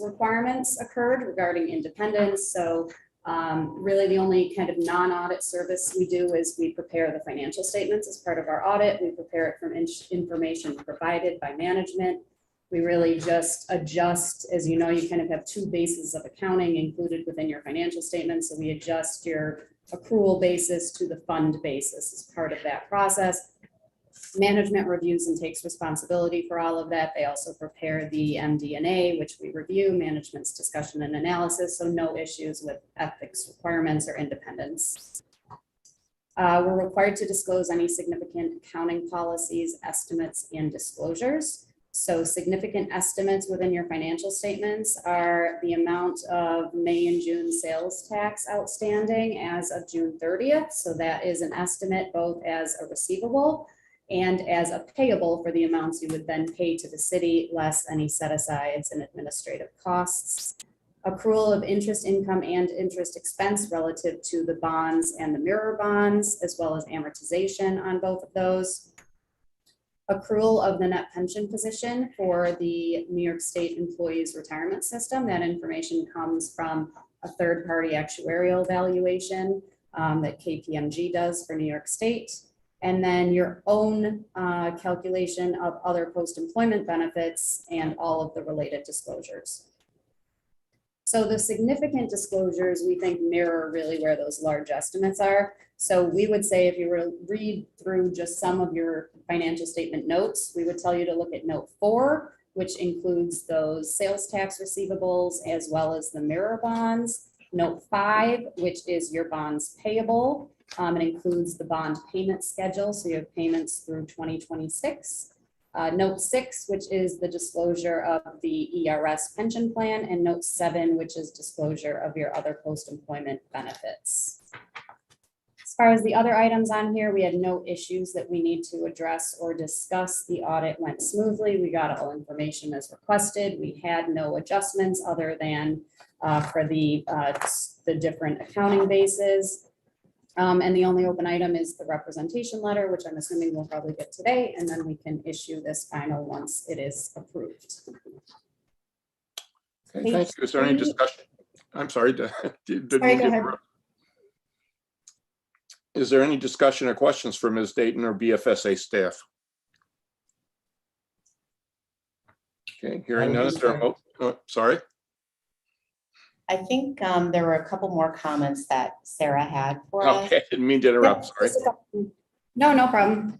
requirements occurred regarding independence. So really the only kind of non-audit service we do is we prepare the financial statements as part of our audit. We prepare it from information provided by management. We really just adjust, as you know, you kind of have two bases of accounting included within your financial statements. So we adjust your accrual basis to the fund basis as part of that process. Management reviews and takes responsibility for all of that. They also prepare the MD&A, which we review, management's discussion and analysis, so no issues with ethics requirements or independence. We're required to disclose any significant accounting policies, estimates, and disclosures. So significant estimates within your financial statements are the amount of May and June sales tax outstanding as of June 30th. So that is an estimate both as a receivable and as a payable for the amounts you would then pay to the city, less any set-asides and administrative costs. Accrual of interest income and interest expense relative to the bonds and the mirror bonds, as well as amortization on both of those. Accrual of the net pension position for the New York State Employees Retirement System. That information comes from a third-party actuarial valuation that KPMG does for New York State. And then your own calculation of other post-employment benefits and all of the related disclosures. So the significant disclosures we think mirror really where those large estimates are. So we would say if you were to read through just some of your financial statement notes, we would tell you to look at note 4, which includes those sales tax receivables as well as the mirror bonds. Note 5, which is your bonds payable. It includes the bond payment schedule, so you have payments through 2026. Note 6, which is the disclosure of the ERS pension plan, and note 7, which is disclosure of your other post-employment benefits. As far as the other items on here, we had no issues that we need to address or discuss. The audit went smoothly. We got all information as requested. We had no adjustments other than for the different accounting bases. And the only open item is the representation letter, which I'm assuming we'll probably get today, and then we can issue this final once it is approved. Okay, thank you. Is there any discussion? I'm sorry. Sorry, go ahead. Is there any discussion or questions for Ms. Dayton or BFSA staff? Okay, hearing none. Is there a sorry? I think there were a couple more comments that Sarah had for us. Okay, didn't mean to interrupt. Yep, sorry. No problem.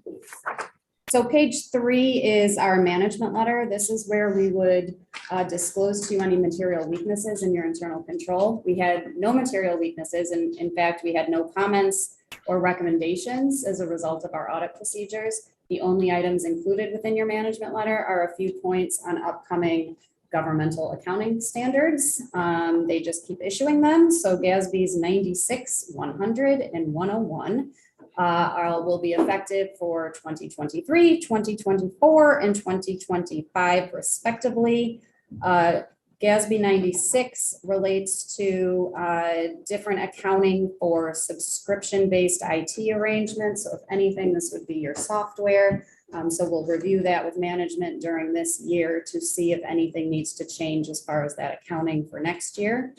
So page 3 is our management letter. This is where we would disclose to you any material weaknesses in your internal control. We had no material weaknesses, and in fact, we had no comments or recommendations as a result of our audit procedures. The only items included within your management letter are a few points on upcoming governmental accounting standards. They just keep issuing them. So GASB's 96, 100, and 101 will be effective for 2023, 2024, and 2025 respectively. GASB 96 relates to different accounting for subscription-based IT arrangements. So if anything, this would be your software. So we'll review that with management during this year to see if anything needs to change as far as that accounting for next year.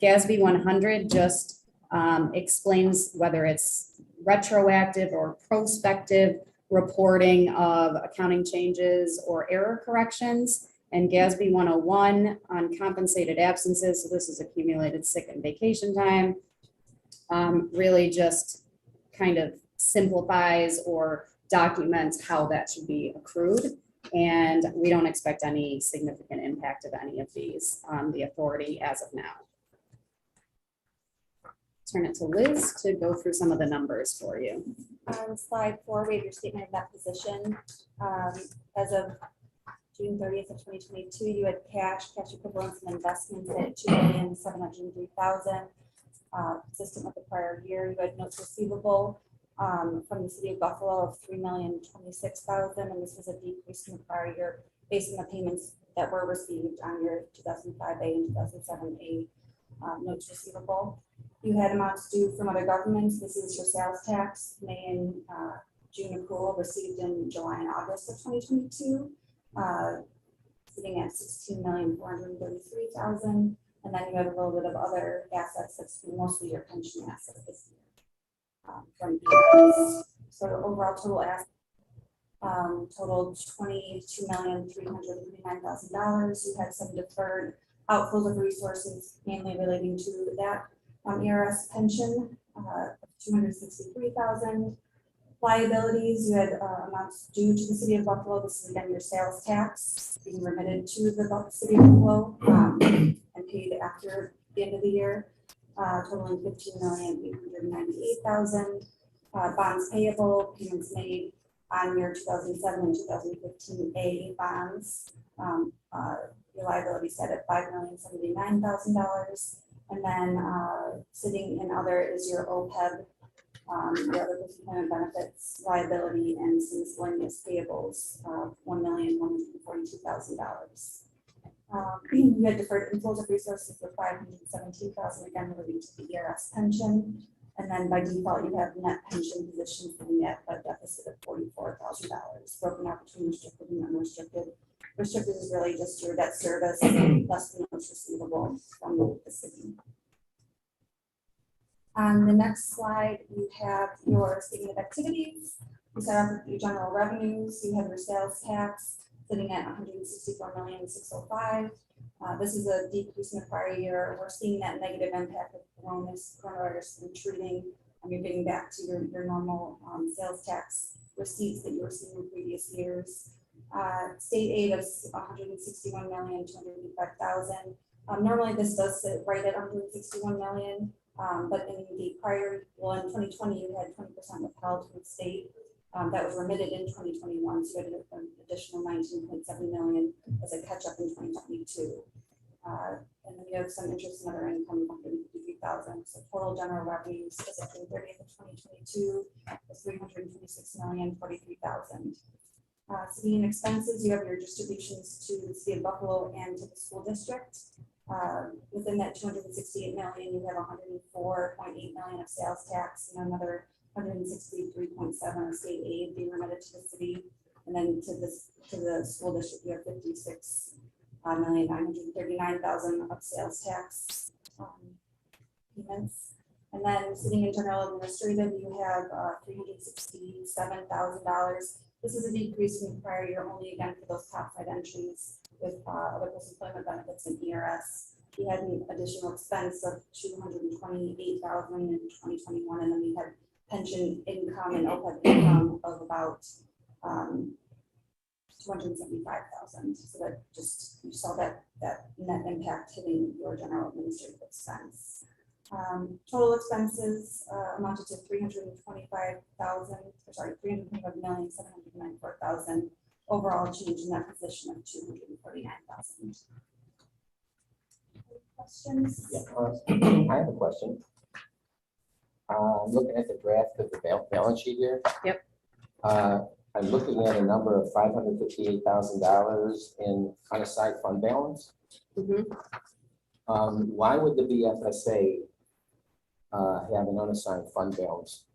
GASB 100 just explains whether it's retroactive or prospective reporting of accounting changes or error corrections. And GASB 101 on compensated absences. So this is accumulated sick and vacation time. Really just kind of simplifies or documents how that should be accrued. And we don't expect any significant impact of any of these on the authority as of now. Turn it to Liz to go through some of the numbers for you. On slide 4, we have your statement of that position. As of June 30th of 2022, you had cash equivalents, and investments at $2,703,000. Consistent with the prior year, you had notes receivable from the city of Buffalo of $3,026,000, and this is a decrease in the prior year based on the payments that were received on your 2005A and 2007A notes receivable. You had amounts due from other governments. This is your sales tax, May and June accrual received in July and August of 2022. sitting at 16,433,000. And then you have a little bit of other assets that's mostly your pension assets this year. From BFS. So overall total asset totaled $22,339,000. You had some deferred outflows of resources, mainly relating to that ERS pension, 263,000. Liabilities, you had amounts due to the city of Buffalo. This is again your sales tax being remitted to the city of Buffalo and paid after the end of the year, totaling $15,898,000. Bonds payable, payments made on your 2007 and 2015 A bonds. Your liability set at $5,079,000. And then sitting in other is your OPEB, the other post-employment benefits liability, and some miscellaneous payables of $1,142,000. You had deferred inflows of resources of $517,000, again relating to the ERS pension. And then by default, you have net pension position sitting at a deficit of $44,000, broken out between restricted and unrestricted. Restricted is really just your debt service, less than what's receivable from the city. On the next slide, you have your statement of activities. You start off with your general revenues. You have your sales tax sitting at $164,605,000. This is a decrease in the prior year. We're seeing that negative impact of coronavirus retreating. You're getting back to your normal sales tax receipts that you were seeing in previous years. State aid of $161,285,000. Normally this does sit right at $161 million, but in the prior, well, in 2020, you had 20% withheld from the state. That was remitted in 2021, so you had an additional $19.7 million as a catch up in 2022. And then you have some interest and other income of $153,000. So total general revenues as of June 30th of 2022 was $326,043,000. City and expenses, you have your distributions to the city of Buffalo and to the school district. Within that $268 million, you have $104.8 million of sales tax and another $163.7 of state aid being remitted to the city, and then to the school district, you have $56,939,000 of sales tax payments. And then sitting in general administrative, you have $367,000. This is a decrease from the prior year, only again for those top 5 entries with other post-employment benefits and ERS. We had an additional expense of $228,000 in 2021, and then we had pension income and OPEB income of about $275,000. So that just, you saw that net impact hitting your general administrative expense. Total expenses amounted to $325,794,000. Overall change in that position of $249,000. Questions? Yeah, I have a question. I'm looking at the draft of the balance sheet here. Yep. I'm looking at a number of $558,000 in unassigned fund balance. Why would the BFSA have an unassigned fund balance?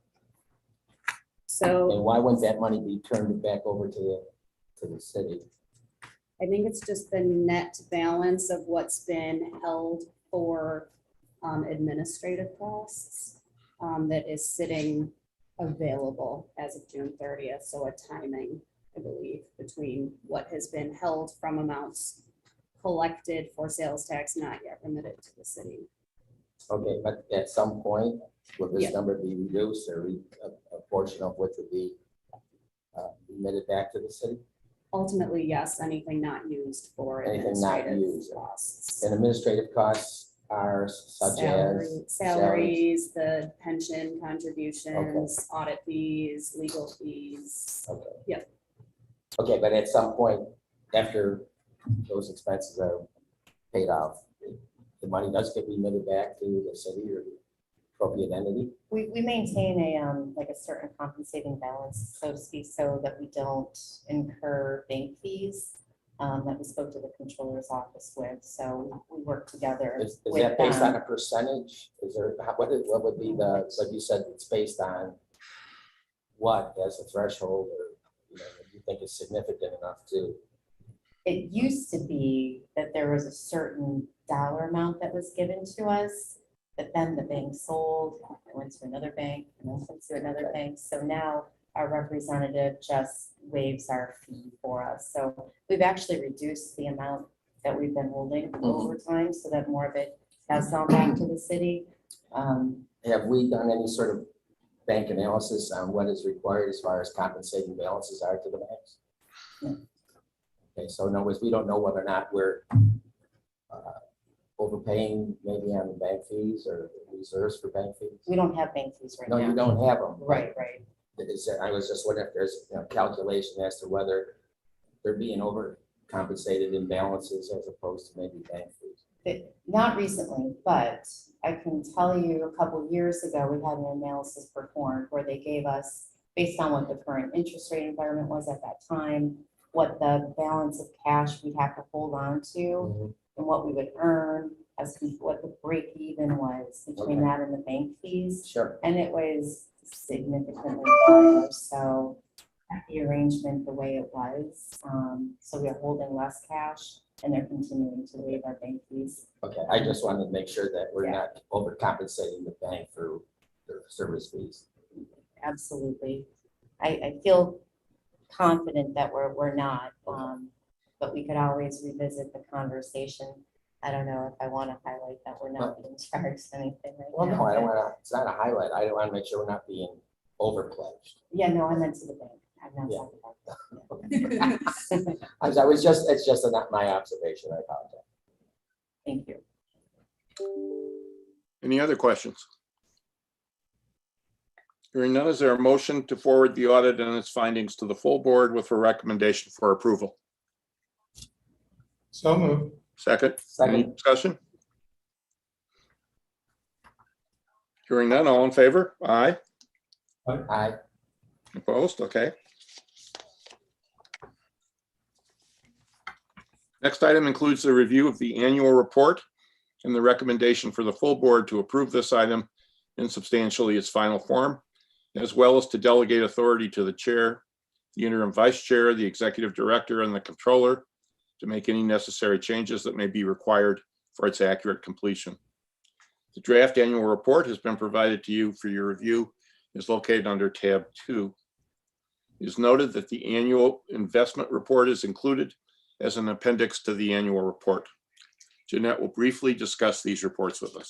So And why wouldn't that money be turned back over to the city? I think it's just the net balance of what's been held for administrative costs that is sitting available as of June 30th. So a timing, I believe, between what has been held from amounts collected for sales tax not yet remitted to the city. Okay, but at some point, will this Yeah. number be reduced, or a portion of which would be remitted back to the city? Ultimately, yes, anything not used for Anything not administrative used. costs. And administrative costs are such as Salaries, the pension contributions, audit fees, legal fees. Okay. Yep. Okay, but at some point, after those expenses are paid off, the money does get remitted back to the city or the appropriate entity? We maintain a like a certain compensating balance, so to speak, so that we don't incur bank fees that we spoke to the controller's office with. So we work together. Is with that based them. on a percentage? Is there, what would be the, like you said, it's based on what as a threshold, or, you know, you think is significant enough to It used to be that there was a certain dollar amount that was given to us, but then the bank sold, it went to another bank, and then went to another bank. So now our representative just waives our fee for us. So we've actually reduced the amount that we've been holding over time so that more of it has gone back to the city. Have we done any sort of bank analysis on what is required as far as compensating balances are to the banks? No. Okay, so in other words, we don't know whether or not we're overpaying maybe on the bank fees or reserves for bank fees? We don't have bank fees right No, now. you don't have them. Right, right. I was just wondering if there's calculation as to whether they're being overcompensated in balances as opposed to maybe bank fees. Not recently, but I can tell you a couple years ago, we had an analysis performed where they gave us, based on what the current interest rate environment was at that time, what the balance of cash we'd have to hold on to and what we would earn as what the break even was between that and the bank fees. Sure. And it was significantly lower. So the arrangement the way it was. So we are holding less cash and they're continuing to waive our bank fees. Okay, I just wanted to make sure that we're Yeah. not overcompensating the bank for their service fees. Absolutely. I feel confident that we're not, but we could always revisit the conversation. I don't know if I want to highlight that we're not being charged anything right Well, now. no, I don't want to, it's not a highlight. I don't want to make sure we're not being overpledged. Yeah, no, I meant to the bank. I'm not Yeah. talking about that. I was just, it's just not my observation. I apologize. Thank you. Any other questions? Hearing none, is there a motion to forward the audit and its findings to the full board with a recommendation for approval? So moved. Second, any Second. discussion? Hearing none, all in favor? Aye. Aye. Opposed? Okay. Next item includes the review of the annual report and the recommendation for the full board to approve this item in substantially its final form, as well as to delegate authority to the chair, the interim vice chair, the executive director, and the controller to make any necessary changes that may be required for its accurate completion. The draft annual report has been provided to you for your review. Is located under tab 2. It is noted that the annual investment report is included as an appendix to the annual report. Jeanette will briefly discuss these reports with us.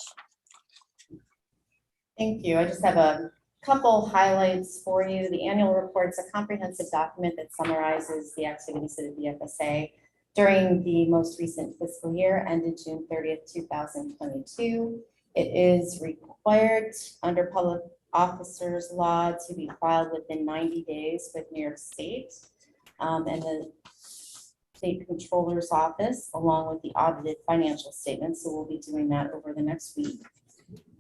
Thank you. I just have a couple highlights for you. The annual report is a comprehensive document that summarizes the activities of the BFSA during the most recent fiscal year ended June 30th, 2022. It is required under public officers law to be filed within 90 days with New York State and the State Controller's Office, along with the audited financial statements. So we'll be doing that over the next week.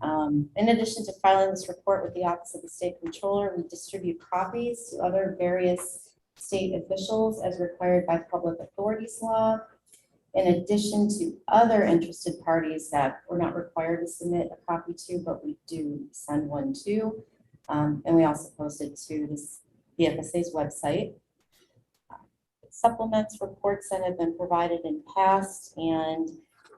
In addition to filing this report with the Office of the State Controller, we distribute copies to other various state officials as required by public authorities law. In addition to other interested parties that we're not required to submit a copy to, but we do send one to. And we also post it to this BFSA's website. It supplements reports that have been provided in past, and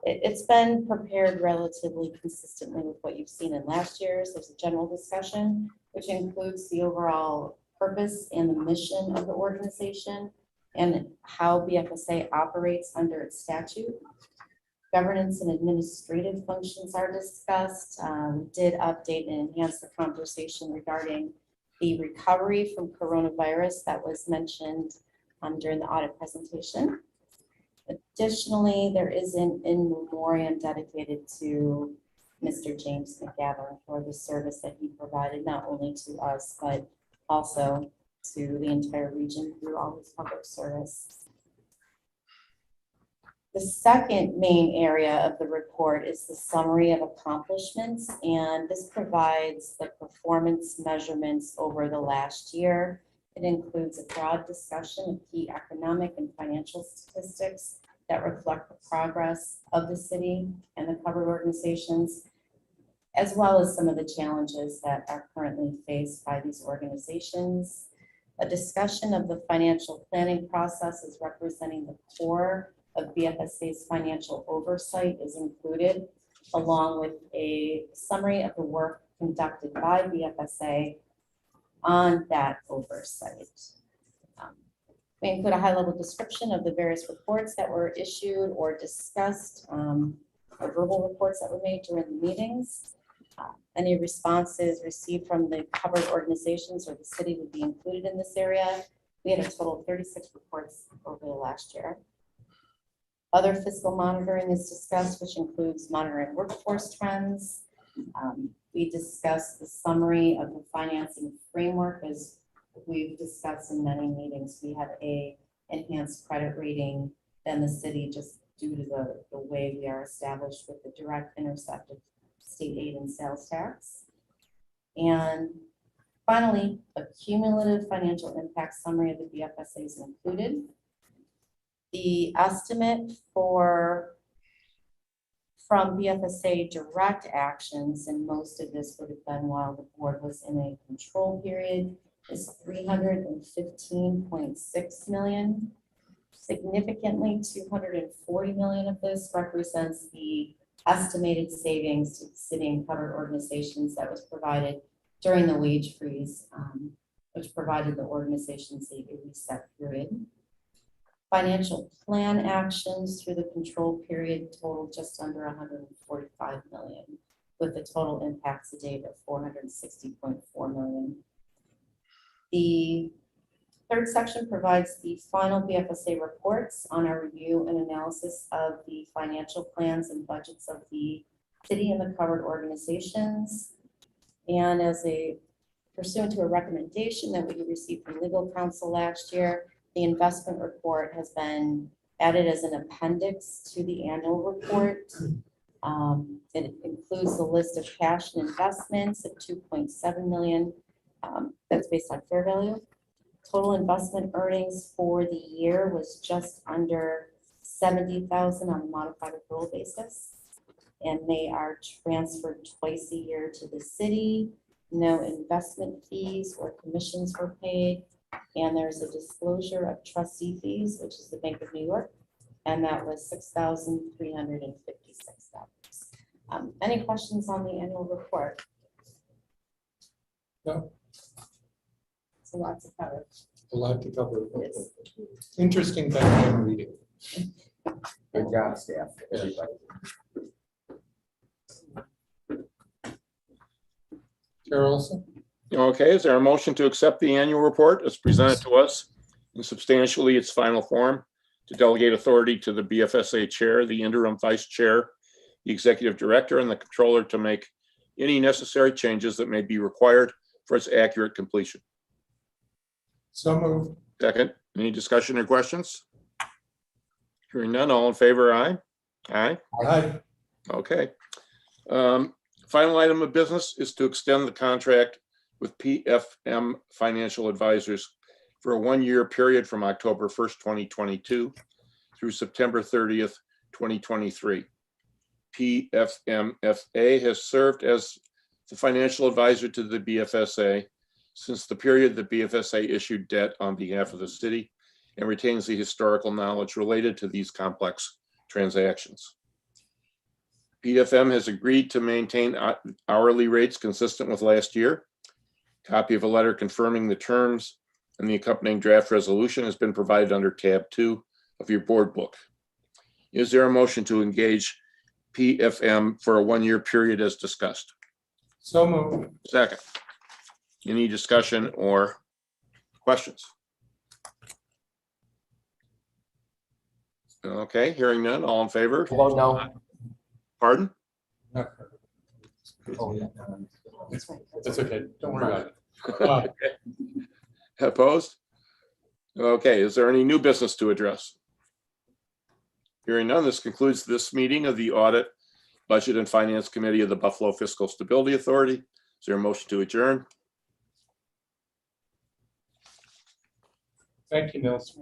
it's been prepared relatively consistently with what you've seen in last year's. There's a general discussion, which includes the overall purpose and the mission of the organization and how BFSA operates under its statute. Governance and administrative functions are discussed. Did update and enhance the conversation regarding the recovery from coronavirus that was mentioned during the audit presentation. Additionally, there is an in memoriam dedicated to Mr. James McGavin for the service that he provided, not only to us, but also to the entire region through all his public service. The second main area of the report is the summary of accomplishments, and this provides the performance measurements over the last year. It includes a broad discussion of key economic and financial statistics that reflect the progress of the city and the covered organizations, as well as some of the challenges that are currently faced by these organizations. A discussion of the financial planning process as representing the core of BFSA's financial oversight is included, along with a summary of the work conducted by BFSA on that oversight. We include a high-level description of the various reports that were issued or discussed, or verbal reports that were made during the meetings. Any responses received from the covered organizations or the city would be included in this area. We had a total of 36 reports over the last year. Other fiscal monitoring is discussed, which includes monitoring workforce trends. We discussed the summary of the financing framework. As we've discussed in many meetings, we have a enhanced credit rating than the city just due to the way we are established with the direct intercept of state aid and sales tax. And finally, a cumulative financial impact summary of the BFSA is included. The estimate from BFSA direct actions, and most of this would have been while the board was in a control period, is $315.6 million. Significantly, $240 million of this represents the estimated savings to the city and covered organizations that was provided during the wage freeze, which provided the organizations a reset period. Financial plan actions through the control period totaled just under $145 million, with the total impact to date of $460.4 million. The third section provides the final BFSA reports on our review and analysis of the financial plans and budgets of the city and the covered organizations. And as a pursuant to a recommendation that we received from legal counsel last year, the investment report has been added as an appendix to the annual report. It includes the list of cash and investments of $2.7 million. That's based on fair value. Total investment earnings for the year was just under $70,000 on a modified accrual basis. And they are transferred twice a year to the city. No investment fees or commissions were paid. And there's a disclosure of trustee fees, which is the Bank of New York, and that was $6,356. Any questions on the annual report? No. So lots of coverage. A lot to cover. Yes. Interesting background reading. Good job, staff, everybody. Chair Olson, Okay, is there a motion to accept the annual report as presented to us in substantially its final form, to delegate authority to the BFSA chair, the interim vice chair, the executive director, and the controller to make any necessary changes that may be required for its accurate completion? so moved. Second, any discussion or questions? Hearing none, all in favor, aye? Aye, Aye. okay. Final item of business is to extend the contract with PFM Financial Advisors for a one-year period from October 1st, 2022 through September 30th, 2023. PFMFA has served as the financial advisor to the BFSA since the period that BFSA issued debt on behalf of the city and retains the historical knowledge related to these complex transactions. PFM has agreed to maintain hourly rates consistent with last year. Copy of a letter confirming the terms and the accompanying draft resolution has been provided under tab 2 of your board book. Is there a motion to engage PFM for a one-year period as discussed? So moved. Second. Any discussion or questions? Okay, hearing none, all in favor? Oh, no. Pardon? Not- Oh, yeah. That's okay. Don't worry about it. Opposed? Okay, is there any new business to address? Hearing none, this concludes this meeting of the Audit, Budget and Finance Committee of the Buffalo Fiscal Stability Authority. Is there a motion to adjourn? Thank you, Nils.